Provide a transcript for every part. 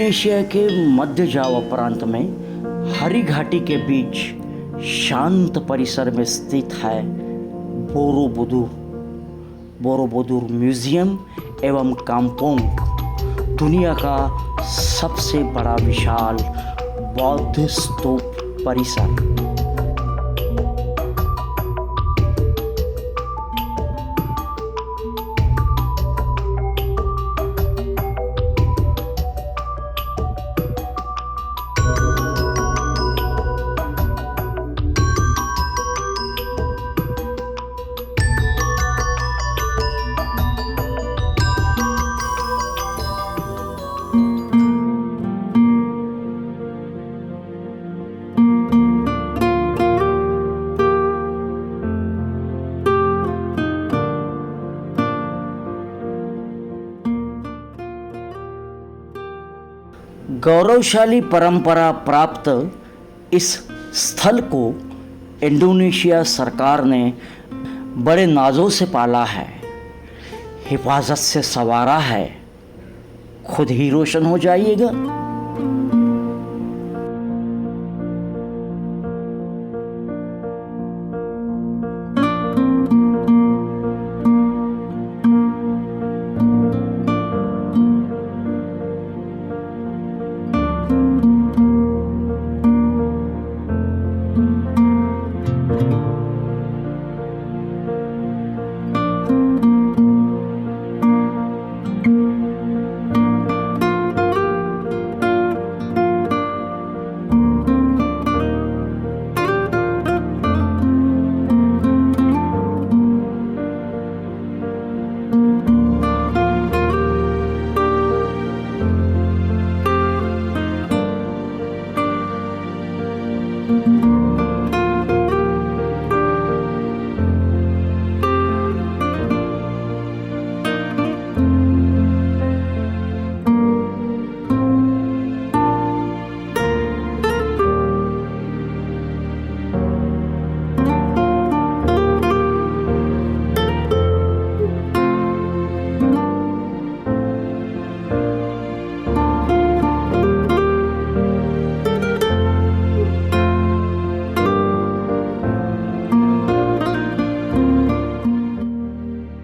Indonesia के मध्य जावा प्रांत में हरी घाटी के बीच शांत परिसर में स्थित है बोरोबुदुर। बोरोबुदुर म्यूजियम एवं काम्पोंग दुनिया का सबसे बड़ा विशाल बौद्ध स्तूप परिसर। गौरवशाली परंपरा प्राप्त इस स्थल को इंडोनेशिया सरकार ने बड़े नाजों से पाला है, हिफाजत से संवारा है। खुद ही रोशन हो जाइएगा।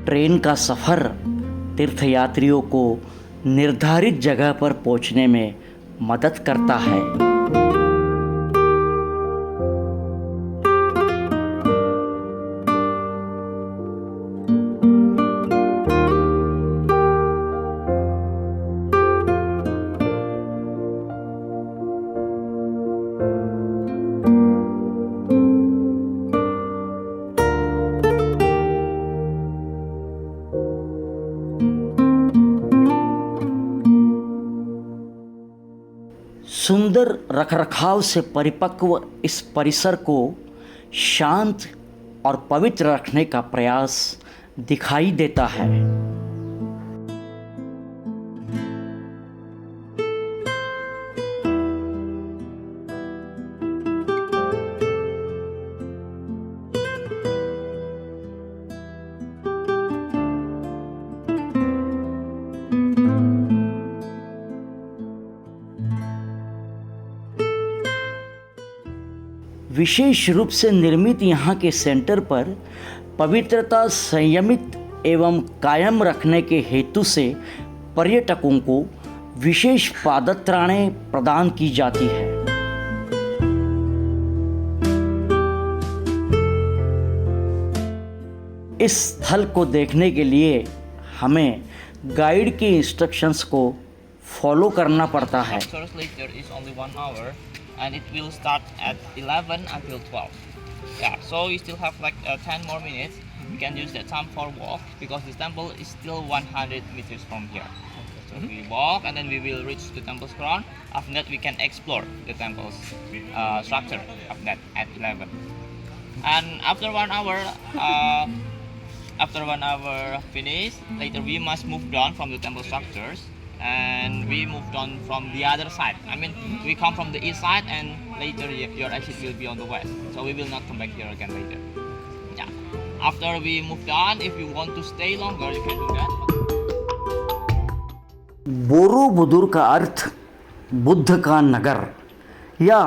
ट्रेन का सफ़र तीर्थयात्रियों को निर्धारित जगह पर पहुंचने में मदद करता है। सुंदर रखरखाव से परिपक्व इस परिसर को शांत और पवित्र रखने का प्रयास दिखाई देता है। विशेष रूप से निर्मित यहाँ के सेंटर पर पवित्रता संयमित एवं कायम रखने के हेतु से पर्यटकों को विशेष पादत्राणें प्रदान की जाती है। इस स्थल को देखने के लिए हमें गाइड के इंस्ट्रक्शंस को फॉलो करना पड़ता है। And it will start at 11 until 12. Yeah, so you still have like 10 more minutes. We can use that time for walk because this temple is still 100 meters from here. So we walk and then we will reach the temple's crown. After that, we can explore the temple's structure of that at 11. And after 1 hour, finish, later we must move down from the temple structures. And we moved on from the other side. I mean, we come from the east side and later your exit will be on the west. So we will not come back here again later. Yeah. After we moved on, if you want to stay longer, you can do that. Borobudur का अर्थ बुद्ध का नगर या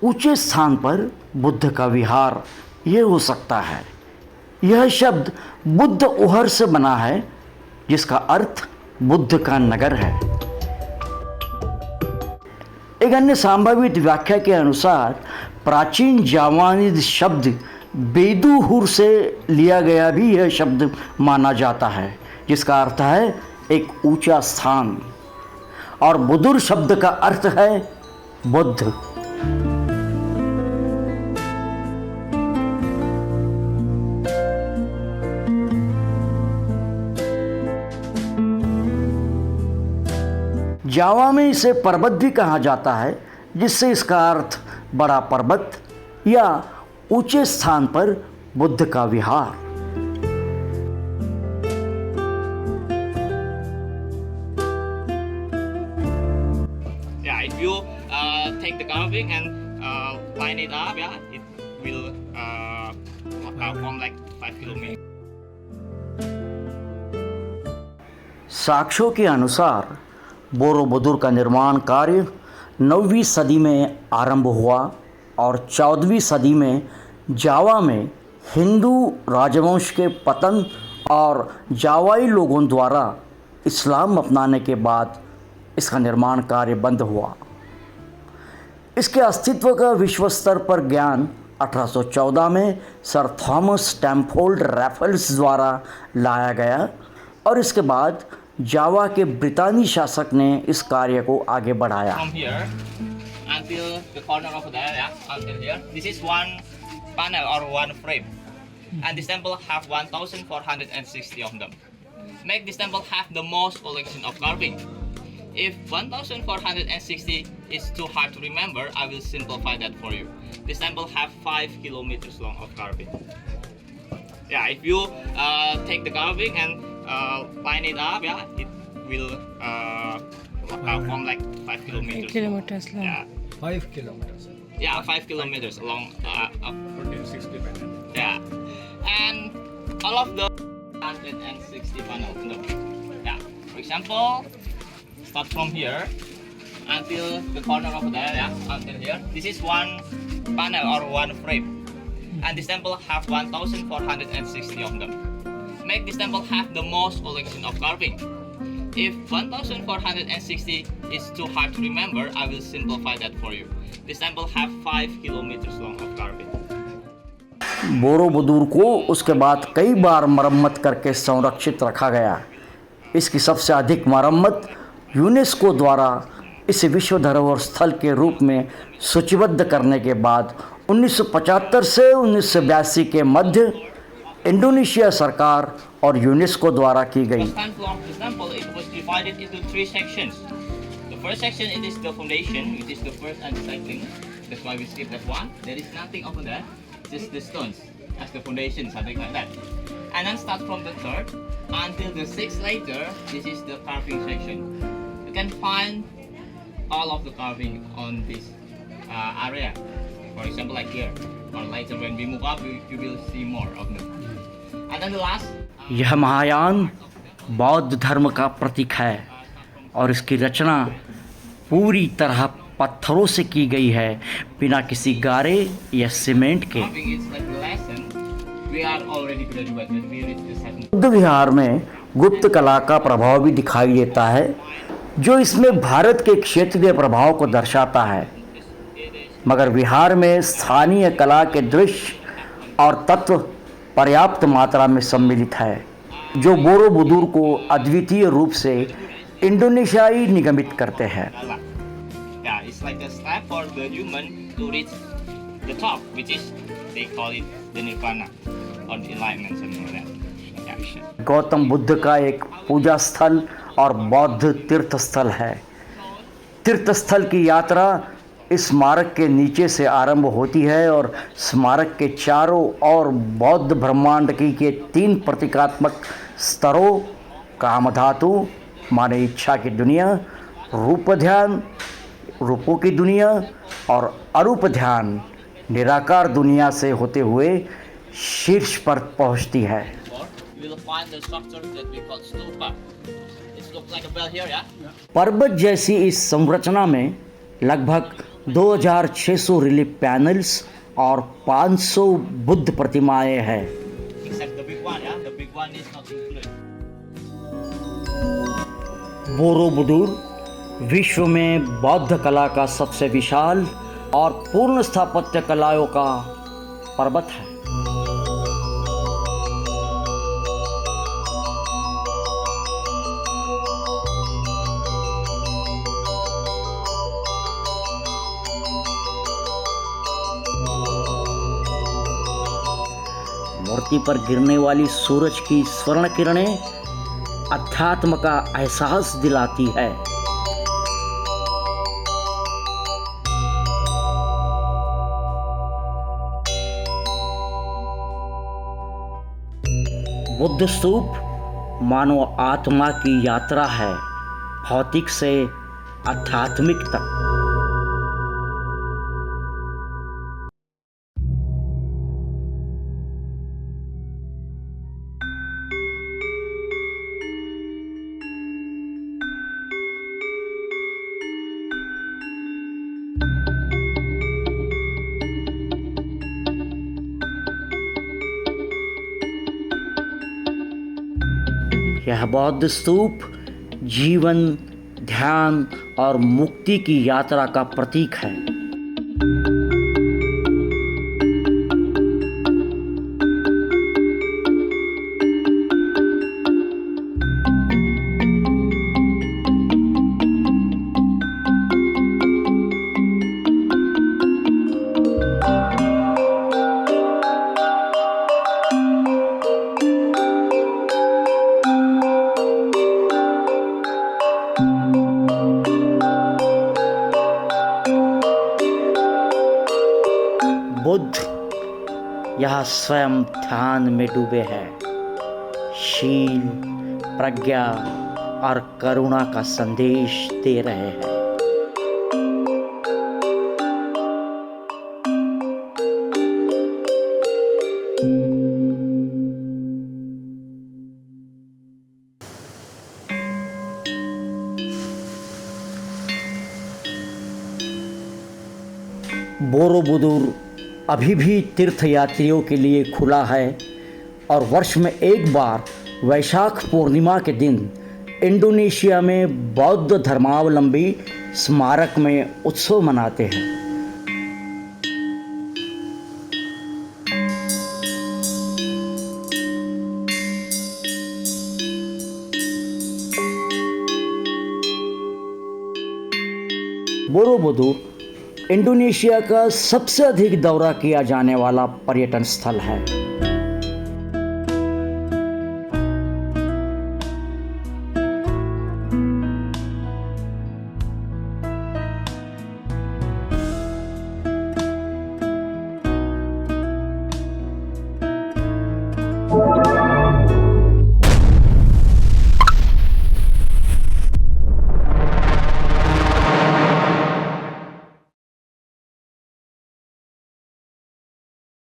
ऊंचे स्थान पर बुद्ध का विहार ये हो सकता है। यह शब्द बुद्ध उहर से बना है जिसका अर्थ बुद्ध का नगर है। एक अन्य संभावित व्याख्या के अनुसार प्राचीन जावानीज शब्द बेदुहुर से लिया गया भी यह शब्द माना जाता है जिसका अर्थ है एक ऊंचा स्थान, और बुदुर शब्द का अर्थ है बुद्ध। जावा में इसे पर्वत भी कहा जाता है जिससे इसका अर्थ बड़ा पर्वत या ऊंचे स्थान पर बुद्ध का विहार। Yeah, if you take the carving and line it up, yeah, it will form like 5 kilometers. साक्ष्यों के अनुसार बोरोबुदुर का निर्माण कार्य 9वीं सदी में आरंभ हुआ और 14वीं सदी में जावा में हिंदू राजवंश के पतन और जावाई लोगों द्वारा इस्लाम अपनाने के बाद इसका निर्माण कार्य बंद हुआ। इसके अस्तित्व का विश्व स्तर पर ज्ञान 1814 में सर थॉमस स्टैमफोर्ड रैफल्स द्वारा लाया गया और इसके बाद जावा के ब्रितानी शासक ने इस कार्य को आगे बढ़ाया। From here until the corner over there, yeah, until here, this is one panel or one frame, and this temple have 1,460 of them. Make this temple have the most collection of carving. If 1,460 is too hard to remember, I will simplify that for you. This temple have 5 kilometers long of carving. Yeah, if you take the carving and line it up, yeah, it will form like 5 kilometers. Kilometers long. Yeah, 5 kilometers. yeah, 5 kilometers long. 1460 panels. Yeah, and all of the 160 panels. No. Yeah, for example, start from here until the corner over there. Yeah, until here. This is one panel or one frame. And this temple have 1,460 of them. Make this temple have the most collection of carving. If 1,460 is too hard to remember, I will simplify that for you. This temple have 5 kilometers long of carving. Borobudur को उसके बाद कई बार मरम्मत करके संरक्षित रखा गया। इसकी सबसे अधिक मरम्मत यूनेस्को द्वारा इसे विश्व धरोहर स्थल के रूप में सूचीबद्ध करने के बाद 1975 से 1982 के मध्य इंडोनेशिया सरकार और यूनेस्को द्वारा की गई। The first floor of the temple, it was divided into 3 sections. The first section, it is the foundation, which is the first and the second. That's why we skip that one. There is nothing over there, just the stones as the foundation, something like that. And then start from the third until the 6th later. This is the carving section. You can find all of the carving on this area. For example, like here, or later when we move up, you will see more of them. And then the last. यह महायान बौद्ध धर्म का प्रतीक है और इसकी रचना पूरी तरह पत्थरों से की गई है, बिना किसी गारे या सीमेंट के। Carving is like a lesson. We are already graduated. We reached the 7th. Buddha विहार में गुप्त कला का प्रभाव भी दिखाई देता है जो इसमें भारत के क्षेत्रीय प्रभाव को दर्शाता है, मगर विहार में स्थानीय कला के दृश्य और तत्व पर्याप्त मात्रा में सम्मिलित है जो बोरोबुदुर को अद्वितीय रूप से इंडोनेशियाई निगमित करते हैं। Yeah, it's like a step for the human to reach the top, which is they call it the nirvana or the enlightenment, something like that. Yeah, sure. Gautam Buddha का एक पूजा स्थल और बौद्ध तीर्थ स्थल है। तीर्थ स्थल की यात्रा इस स्मारक के नीचे से आरंभ होती है और स्मारक के चारों ओर बौद्ध ब्रह्मांड की के 3 प्रतीकात्मक स्तरों कामधातु माने इच्छा की दुनिया, रूप ध्यान रूपों की दुनिया और अरूप ध्यान निराकार दुनिया से होते हुए शीर्ष पर पहुंचती है। You will find the structure that we call stupa. It's looks like a bell here, yeah? पर्वत जैसी इस संरचना में लगभग 2600 रिलीफ पैनल्स और 500 बुद्ध प्रतिमाएं हैं। Except the big one, yeah? The big one is not included. Borobudur विश्व में बौद्ध कला का सबसे विशाल और पूर्ण स्थापत्य कलाओं का पर्वत है। मूर्ति पर गिरने वाली सूरज की स्वर्ण किरणें अध्यात्म का एहसास दिलाती है। बुद्ध स्तूप मानव आत्मा की यात्रा है, भौतिक से आध्यात्मिक तक। यह बौद्ध स्तूप जीवन, ध्यान और मुक्ति की यात्रा का प्रतीक है। बुद्ध यह स्वयं ध्यान में डूबे हैं, शील, प्रज्ञा और करुणा का संदेश दे रहे हैं। बोरोबुदुर अभी भी तीर्थयात्रियों के लिए खुला है और वर्ष में एक बार वैशाख पूर्णिमा के दिन इंडोनेशिया में बौद्ध धर्मावलंबी स्मारक में उत्सव मनाते हैं। बोरोबुदुर इंडोनेशिया का सबसे अधिक दौरा किया जाने वाला पर्यटन स्थल है।